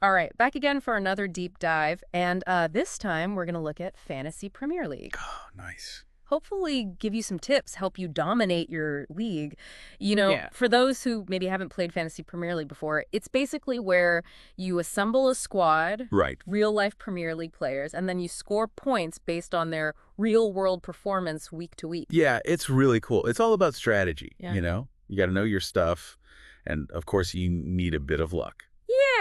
All right, back again for another deep dive, and this time we're going to look at Fantasy Premier League. Oh, nice. Hopefully give you some tips, help you dominate your league. Yeah. For those who maybe haven't played Fantasy Premier League before, it's basically where you assemble a squad, Right. real-life Premier League players, and then you score points based on their real-world performance week to week. Yeah, it's really cool. It's all about strategy, Yeah. you know? You got to know your stuff, and of course you need a bit of luck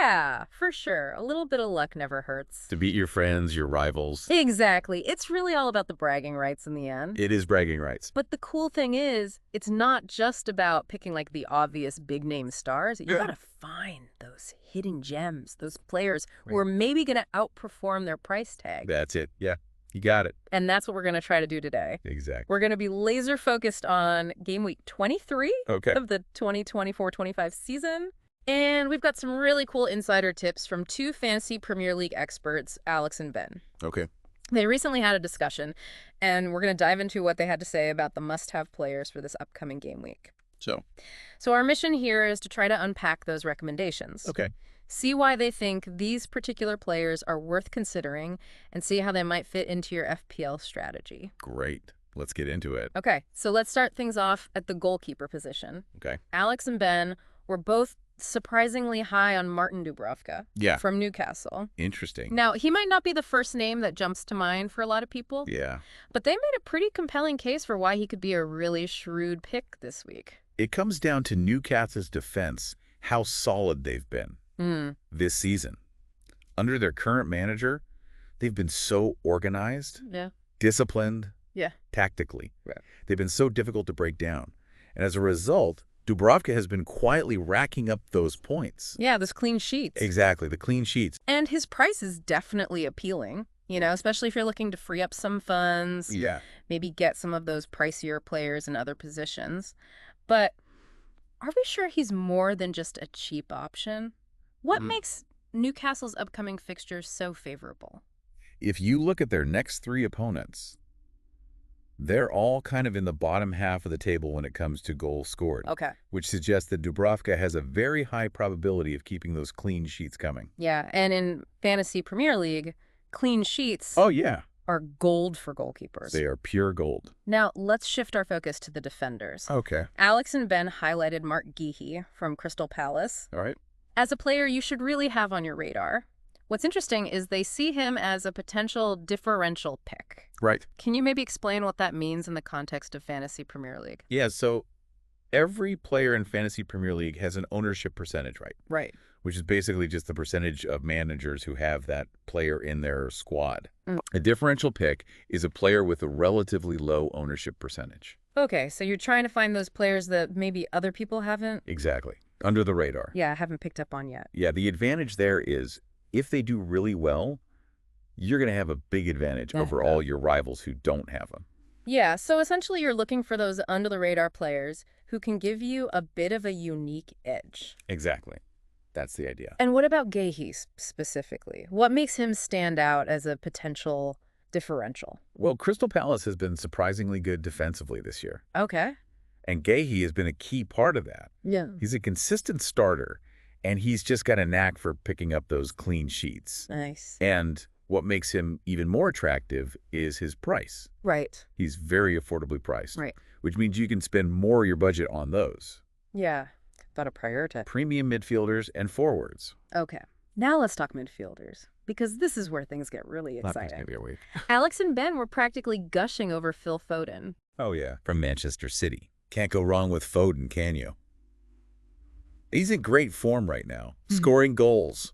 Yeah, for sure. A little bit of luck never hurts. to beat your friends, your rivals. Exactly. It's really all about the bragging rights in the end. It is bragging rights. But the cool thing is, it's not just about picking like the obvious big name stars. You gotta find those hidden gems, those players who are maybe gonna outperform their price tag. That's it. Yeah, you got it. And that's what we're gonna try to do today. Exactly. We're gonna be laser focused on game week 23 Okay. of the 2024-25 season. And we've got some really cool insider tips from two Fantasy Premier League experts, Alex and Ben. Okay. They recently had a discussion, and we're going to dive into what they had to say about the must-have players for this upcoming game week. So our mission here is to try to unpack those recommendations. Okay. See why they think these particular players are worth considering, and see how they might fit into your FPL strategy. Great. Let's get into it. Okay, so let's start things off at the goalkeeper position. Okay. Alex and Ben were both surprisingly high on Martin Dubravka from Newcastle. Interesting. Now, he might not be the first name that jumps to mind for a lot of people. Yeah. But they made a pretty compelling case for why he could be a really shrewd pick this week. It comes down to Newcastle's defense, how solid they've been this season. Under their current manager, they've been so organized, disciplined, tactically. Right. They've been so difficult to break down. And as a result, Dubravka has been quietly racking up those points. Yeah, those clean sheets. Exactly, the clean sheets. And his price is definitely appealing, especially if you're looking to free up some funds. Yeah. Maybe get some of those pricier players in other positions. But are we sure he's more than just a cheap option? What makes Newcastle's upcoming fixtures so favorable? If you look at their next three opponents, they're all kind of in the bottom half of the table when it comes to goals scored. Okay. Which suggests that Dubravka has a very high probability of keeping those clean sheets coming. Yeah, and in Fantasy Premier League, clean sheets are gold for goalkeepers. They are pure gold. Now, let's shift our focus to the defenders. Okay. Alex and Ben highlighted Mark Guéhi from Crystal Palace All right. as a player you should really have on your radar. What's interesting is they see him as a potential differential pick. Right. Can you maybe explain what that means in the context of Fantasy Premier League? Yeah, so every player in Fantasy Premier League has an ownership percentage, right? Right. Which is basically just the percentage of managers who have that player in their squad. A differential pick is a player with a relatively low ownership percentage. Okay, so you're trying to find those players that maybe other people haven't? Exactly. Under the radar. Yeah, haven't picked up on yet. Yeah, the advantage there is if they do really well, you're going to have a big advantage over all your rivals who don't have them. Yeah, so essentially you're looking for those under-the-radar players who can give you a bit of a unique edge. Exactly. That's the idea. And what about Guéhi specifically? What makes him stand out as a potential differential? Well, Crystal Palace has been surprisingly good defensively this year. Okay. And Guéhi has been a key part of that. Yeah. He's a consistent starter, and he's just got a knack for picking up those clean sheets. Nice. And what makes him even more attractive is his price. Right. He's very affordably priced. Right. Which means you can spend more of your budget on those. Yeah. Gotta prioritize. Premium midfielders and forwards. Okay. Now let's talk midfielders, because this is where things get really exciting. Week. Alex and Ben were practically gushing over Phil Foden. Oh, yeah. From Manchester City. Can't go wrong with Foden, can you? He's in great form right now, scoring goals,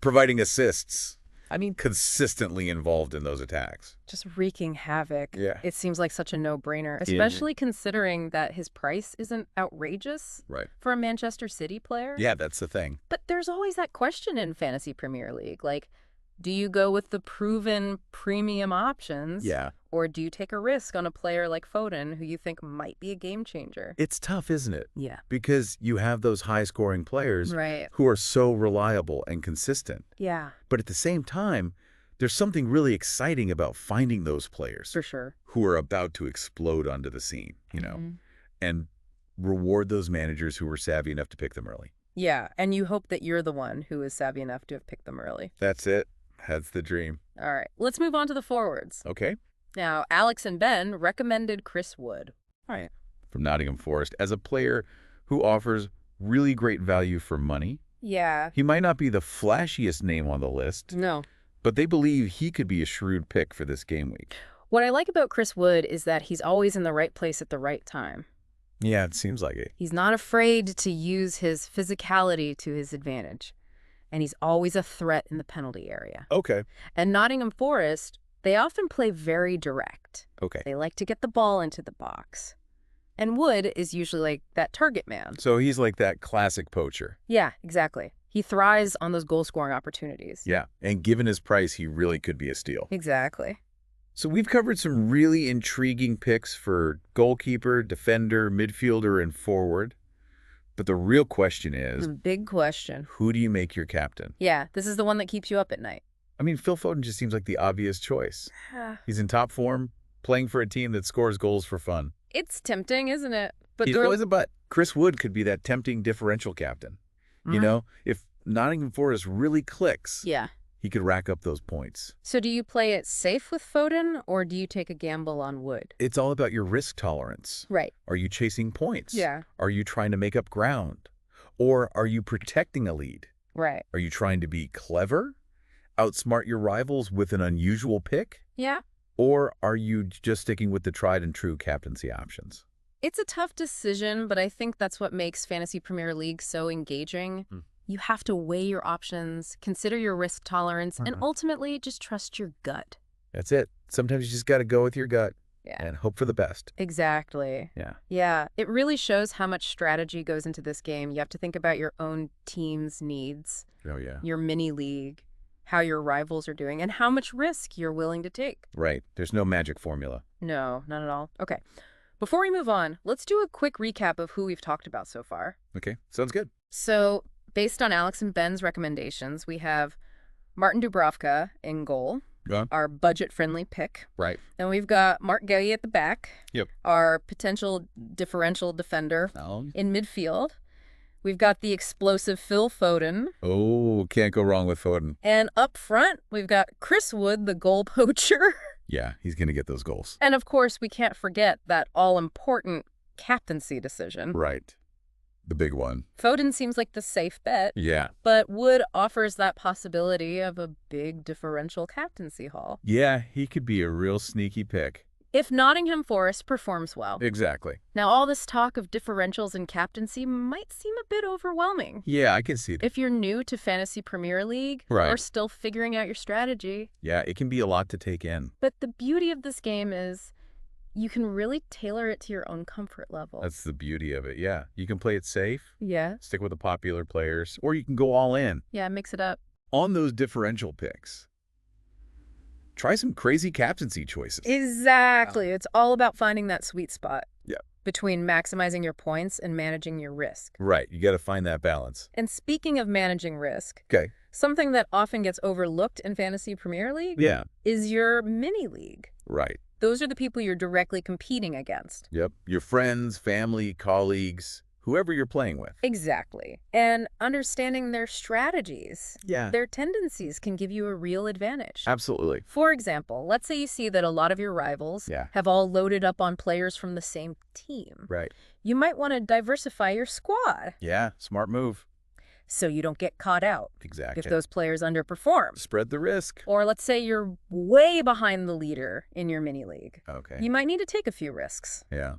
providing assists. I mean, consistently involved in those attacks. Just wreaking havoc. Yeah. It seems like such a no-brainer, especially considering that his price isn't outrageous for a Manchester City player. Yeah, that's the thing. But there's always that question in Fantasy Premier League, like, do you go with the proven premium options? Yeah. Or do you take a risk on a player like Foden who you think might be a game changer? It's tough, isn't it? Yeah. Because you have those high-scoring players Right. who are so reliable and consistent. Yeah. But at the same time, there's something really exciting about finding those players For sure. who are about to explode onto the scene, you know, and reward those managers who were savvy enough to pick them early. Yeah, and you hope that you're the one who is savvy enough to have picked them early. That's it. That's the dream. All right, let's move on to the forwards. Okay. Now, Alex and Ben recommended Chris Wood. All right. From Nottingham Forest, as a player who offers really great value for money. Yeah. He might not be the flashiest name on the list. No. But they believe he could be a shrewd pick for this game week. What I like about Chris Wood is that he's always in the right place at the right time. Yeah, it seems like it. He's not afraid to use his physicality to his advantage. And he's always a threat in the penalty area. Okay. And Nottingham Forest, they often play very direct. Okay. They like to get the ball into the box. And Wood is usually like that target man. So he's like that classic poacher. Yeah, exactly. He thrives on those goal-scoring opportunities. Yeah, and given his price, he really could be a steal. Exactly. So we've covered some really intriguing picks for goalkeeper, defender, midfielder, and forward. But the real question is... The big question. Who do you make your captain? Yeah, this is the one that keeps you up at night. I mean, Phil Foden just seems like the obvious choice. He's in top form, playing for a team that scores goals for fun. It's tempting, isn't it? But But Chris Wood could be that tempting differential captain. You know, if Nottingham Forest really clicks, yeah, he could rack up those points. So do you play it safe with Foden, or do you take a gamble on Wood? It's all about your risk tolerance. Right. Are you chasing points? Yeah. Are you trying to make up ground? Or are you protecting a lead? Right. Are you trying to be clever? Outsmart your rivals with an unusual pick? Yeah. Or are you just sticking with the tried and true captaincy options? It's a tough decision, but I think that's what makes Fantasy Premier League so engaging. You have to weigh your options, consider your risk tolerance, and ultimately just trust your gut. That's it. Sometimes you just got to go with your gut and hope for the best. Exactly. Yeah. Yeah. It really shows how much strategy goes into this game. You have to think about your own team's needs. Oh, yeah. Your mini league, how your rivals are doing, and how much risk you're willing to take. Right. There's no magic formula. No, not at all. Okay. Before we move on, let's do a quick recap of who we've talked about so far. Okay. Sounds good. So, based on Alex and Ben's recommendations, we have Martin Dubravka in goal, our budget-friendly pick. Right. Then we've got Mark Gueye at the back, our potential differential defender in midfield. We've got the explosive Phil Foden. Oh, can't go wrong with Foden. And up front, we've got Chris Wood, the goal poacher. Yeah, he's going to get those goals. And of course, we can't forget that all-important captaincy decision. Right. The big one. Foden seems like the safe bet. Yeah. But Wood offers that possibility of a big differential captaincy haul. Yeah, he could be a real sneaky pick. If Nottingham Forest performs well. Exactly. Now, all this talk of differentials and captaincy might seem a bit overwhelming. Yeah, I can see that. If you're new to Fantasy Premier League or still figuring out your strategy. Yeah, it can be a lot to take in. But the beauty of this game is you can really tailor it to your own comfort level. That's the beauty of it, yeah. You can play it safe. Yeah. Stick with the popular players. Or you can go all in. Yeah, mix it up. On those differential picks, try some crazy captaincy choices. Exactly. It's all about finding that sweet spot. Yeah. Between maximizing your points and managing your risk. Right. You got to find that balance. And speaking of managing risk, something that often gets overlooked in Fantasy Premier League is your mini league. Right. Those are the people you're directly competing against. Yep. Your friends, family, colleagues, whoever you're playing with. Exactly. And understanding their strategies, their tendencies can give you a real advantage. Absolutely. For example, let's say you see that a lot of your rivals have all loaded up on players from the same team. Right. You might want to diversify your squad. Yeah, smart move. So you don't get caught out. Exactly. If those players underperform. Spread the risk. Or let's say you're way behind the leader in your mini league. Okay. You might need to take a few risks. Yeah.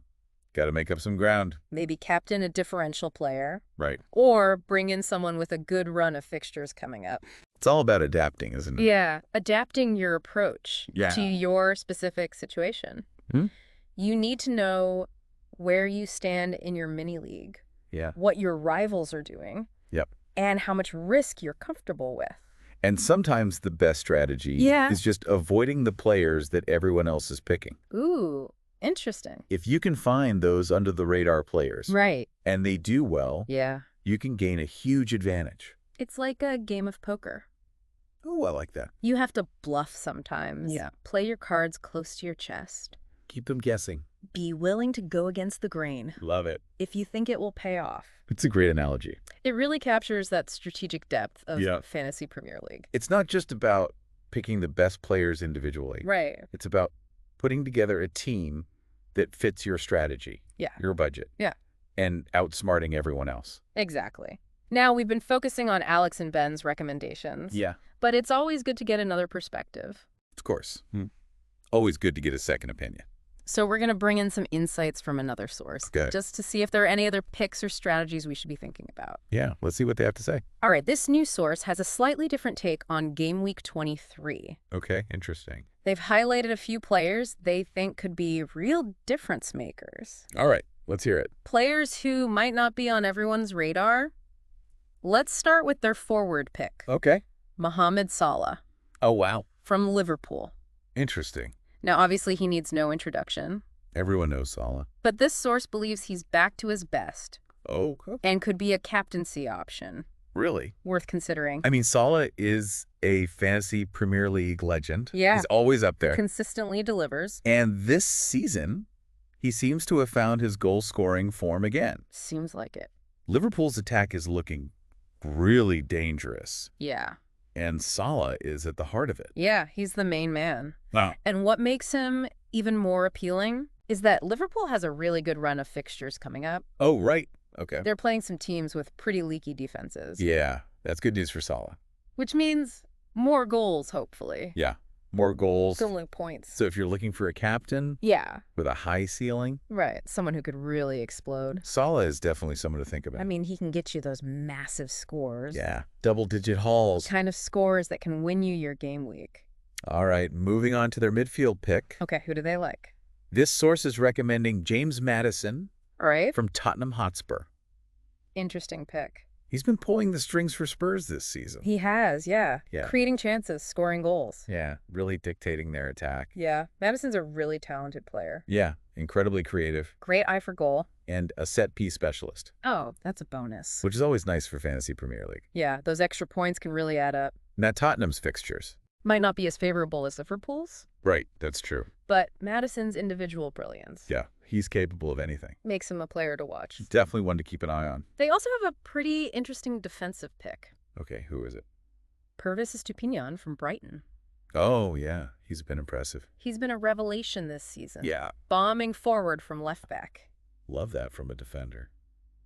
Got to make up some ground. Maybe captain a differential player. Right. Or bring in someone with a good run of fixtures coming up. It's all about adapting, isn't it? Yeah. Adapting your approach to your specific situation. You need to know where you stand in your mini league. Yeah. What your rivals are doing. Yep. And how much risk you're comfortable with. And sometimes the best strategy is just avoiding the players that everyone else is picking. Ooh. Interesting. If you can find those under-the-radar players, and they do well, you can gain a huge advantage. It's like a game of poker. Oh, I like that. You have to bluff sometimes. Play your cards close to your chest. Keep them guessing. Be willing to go against the grain Love it. if you think it will pay off. It's a great analogy. It really captures that strategic depth of Yeah. Fantasy Premier League. It's not just about picking the best players individually. Right. It's about putting together a team that fits your strategy, Yeah. your budget, Yeah. and outsmarting everyone else. Exactly. Now, we've been focusing on Alex and Ben's recommendations. Yeah. But it's always good to get another perspective. Of course. Always good to get a second opinion. So we're going to bring in some insights from another source, Okay. just to see if there are any other picks or strategies we should be thinking about. Yeah, let's see what they have to say. All right, this new source has a slightly different take on Game Week 23. Okay, interesting. They've highlighted a few players they think could be real difference makers. All right, let's hear it. Players who might not be on everyone's radar. Let's start with their forward pick, Okay. Mohamed Salah Oh, wow. from Liverpool. Interesting. Now, obviously, he needs no introduction, Everyone knows Salah. but this source believes he's back to his best Oh, and could be a captaincy option. really? Worth considering. I mean, Salah is a fantasy Premier League legend. Yeah. He's always up there. Consistently delivers. And this season, he seems to have found his goal-scoring form again. Seems like it. Liverpool's attack is looking really dangerous, Yeah. and Salah is at the heart of it. Yeah, he's the main man. Wow. And what makes him even more appealing is that Liverpool has a really good run of fixtures coming up. Oh, right. Okay. They're playing some teams with pretty leaky defenses. Yeah, that's good news for Salah. Which means more goals, hopefully. Yeah, more goals. Similar points. So if you're looking for a captain Yeah, with a high ceiling, right. Someone who could really explode. Salah is definitely someone to think about. I mean, he can get you those massive scores. Yeah, double-digit hauls. Kind of scores that can win you your game week. All right, moving on to their midfield pick. Okay, who do they like? This source is recommending James Maddison All right. from Tottenham Hotspur. Interesting pick. He's been pulling the strings for Spurs this season. He has, yeah. Yeah. Creating chances, scoring goals. Yeah, really dictating their attack. Yeah, Madison's a really talented player. Yeah, incredibly creative Great eye for goal. and a set-piece specialist, Oh, that's a bonus. which is always nice for Fantasy Premier League. Yeah, those extra points can really add up. Now, Tottenham's fixtures. Might not be as favorable as Liverpool's, Right, that's true. but Madison's individual brilliance Yeah, he's capable of anything. makes him a player to watch. Definitely one to keep an eye on. They also have a pretty interesting defensive pick. Okay, who is it? Purvis Estupiñán from Brighton. Oh, yeah, he's been impressive. He's been a revelation this season. Yeah, Bombing forward from left back. love that from a defender.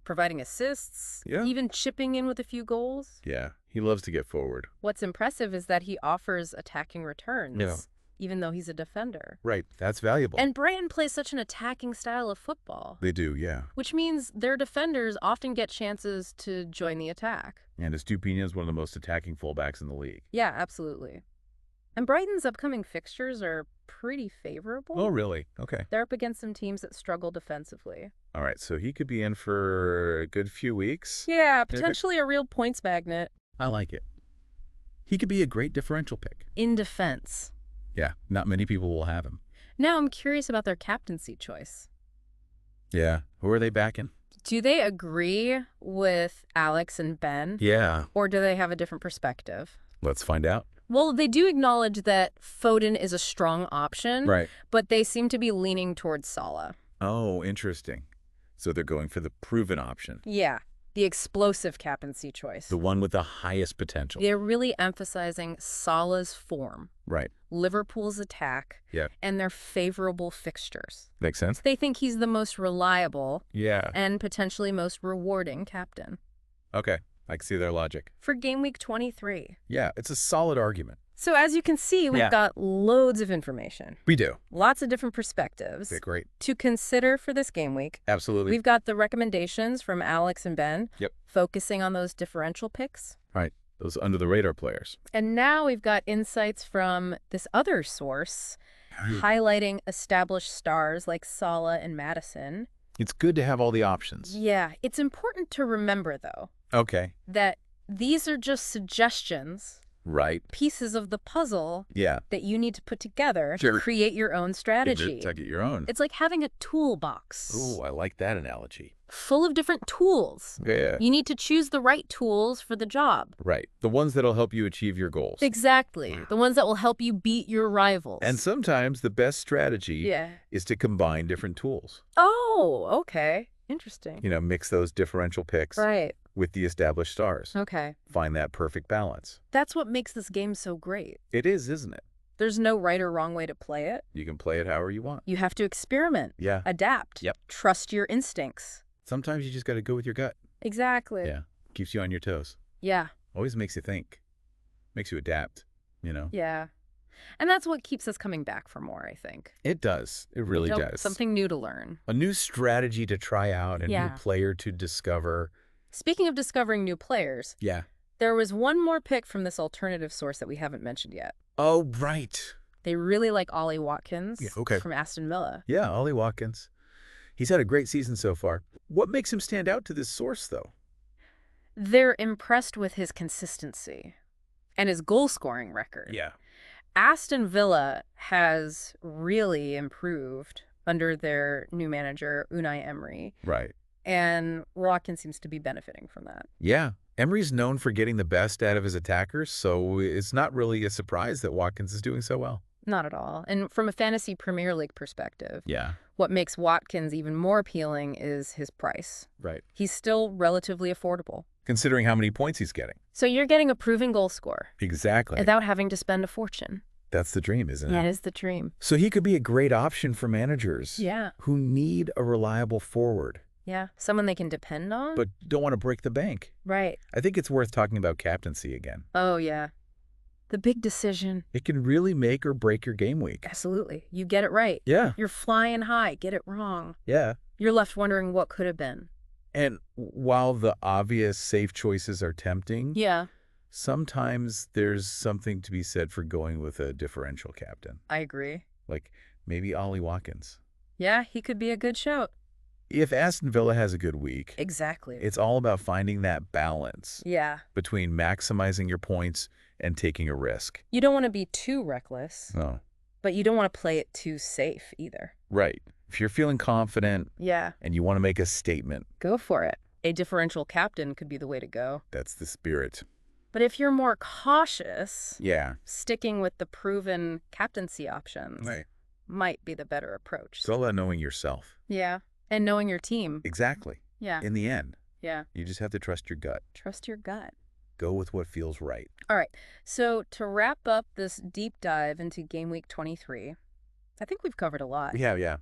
Providing assists. Yeah. Even chipping in with a few goals. Yeah, he loves to get forward. What's impressive is that he offers attacking returns. Yeah. Even though he's a defender. Right, that's valuable. And Brighton plays such an attacking style of football. They do, yeah. Which means their defenders often get chances to join the attack. And Estupiñán is one of the most attacking fullbacks in the league. Yeah, absolutely. And Brighton's upcoming fixtures are pretty favorable. Oh, really? Okay. They're up against some teams that struggle defensively. All right, so he could be in for a good few weeks. Yeah, potentially a real points magnet. I like it. He could be a great differential pick. In defense. Yeah, not many people will have him. Now I'm curious about their captaincy choice. Yeah, who are they backing? Do they agree with Alex and Ben? Yeah. Or do they have a different perspective? Let's find out. Well, they do acknowledge that Foden is a strong option, Right. but they seem to be leaning towards Salah. Oh, interesting. So they're going for the proven option. Yeah, the explosive captaincy choice. The one with the highest potential. They're really emphasizing Salah's form, Right. Liverpool's attack, Yeah. and their favorable fixtures. Makes sense? They think he's the most reliable Yeah. and potentially most rewarding captain Okay. I can see their logic. for Game Week 23. Yeah, it's a solid argument. So as you can see, we've Yeah. got loads of information, We do. lots of different perspectives Okay, great. to consider for this game week. Absolutely. We've got the recommendations from Alex and Ben, Yep. focusing on those differential picks. Right. Those under-the-radar players. And now we've got insights from this other source, highlighting established stars like Salah and Madison. It's good to have all the options. Yeah, it's important to remember, though, Okay. that these are just suggestions, Right. pieces of the puzzle Yeah. that you need to put together Sure. to create your own strategy. Take it your own. It's like having a toolbox. Ooh, I like that analogy. full of different tools. Yeah. You need to choose the right tools for the job. Right. The ones that'll help you achieve your goals. Exactly. The ones that will help you beat your rivals. And sometimes the best strategy is to combine different tools. Oh, okay. Interesting. You know, mix those differential picks with the established stars. Okay. Find that perfect balance. That's what makes this game so great. It is, isn't it? There's no right or wrong way to play it. You can play it however you want. You have to experiment. Yeah. Adapt. Yep. Trust your instincts. Sometimes you just got to go with your gut. Exactly. Yeah. Keeps you on your toes. Yeah. Always makes you think. Makes you adapt, you know? Yeah. And that's what keeps us coming back for more, I think. It does. It really does. Something new to learn. A new strategy to try out, a new player to discover. Speaking of discovering new players, there was one more pick from this alternative source that we haven't mentioned yet. Oh, right. They really like Ollie Watkins from Aston Villa. Yeah, Ollie Watkins. He's had a great season so far. What makes him stand out to this source, though? They're impressed with his consistency and his goal-scoring record. Yeah. Aston Villa has really improved under their new manager, Unai Emery. Right. And Watkins seems to be benefiting from that. Yeah. Emery's known for getting the best out of his attackers, so it's not really a surprise that Watkins is doing so well. Not at all. And from a fantasy Premier League perspective, yeah, what makes Watkins even more appealing is his price. Right. He's still relatively affordable, considering how many points he's getting. So you're getting a proven goal scorer. Exactly. Without having to spend a fortune. That's the dream, isn't it? That is the dream. So he could be a great option for managers who need a reliable forward. Yeah, someone they can depend on. But don't want to break the bank. Right. I think it's worth talking about captaincy again. Oh, yeah. The big decision. It can really make or break your game week. Absolutely. You get it right. Yeah. You're flying high. Get it wrong. Yeah. You're left wondering what could have been. And while the obvious safe choices are tempting, sometimes there's something to be said for going with a differential captain. I agree. Like maybe Ollie Watkins. Yeah, he could be a good shout. If Aston Villa has a good week, it's all about finding that balance between maximizing your points and taking a risk. You don't want to be too reckless. No. But you don't want to play it too safe either. Right. If you're feeling confident and you want to make a statement, go for it. A differential captain could be the way to go. That's the spirit. But if you're more cautious, sticking with the proven captaincy options might be the better approach. It's all about knowing yourself. Yeah. And knowing your team. Exactly. Yeah. In the end. Yeah. You just have to trust your gut. Trust your gut. Go with what feels right. All right. So to wrap up this deep dive into Game Week 23, I think we've covered a lot. Yeah.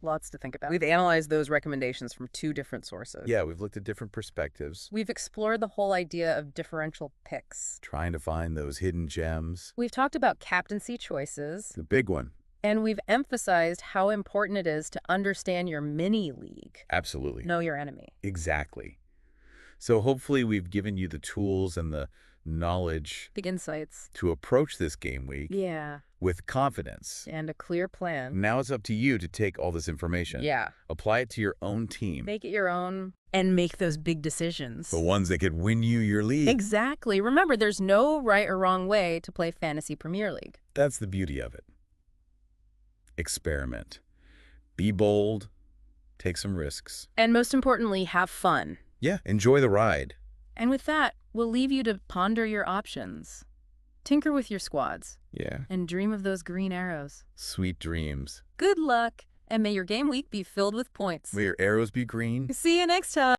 Lots to think about. We've analyzed those recommendations from 2 different sources. Yeah, we've looked at different perspectives. We've explored the whole idea of differential picks. Trying to find those hidden gems. We've talked about captaincy choices. The big one. And we've emphasized how important it is to understand your mini league. Absolutely. Know your enemy. Exactly. So hopefully we've given you the tools and the knowledge. Big insights. To approach this game week. Yeah. With confidence. And a clear plan. Now it's up to you to take all this information. Yeah. Apply it to your own team. Make it your own. And make those big decisions. The ones that could win you your league. Exactly. Remember, there's no right or wrong way to play Fantasy Premier League. That's the beauty of it. Experiment. Be bold. Take some risks. And most importantly, have fun. Yeah, enjoy the ride. And with that, we'll leave you to ponder your options. Tinker with your squads. Yeah. And dream of those green arrows. Sweet dreams. Good luck, and may your game week be filled with points. May your arrows be green. See you next time.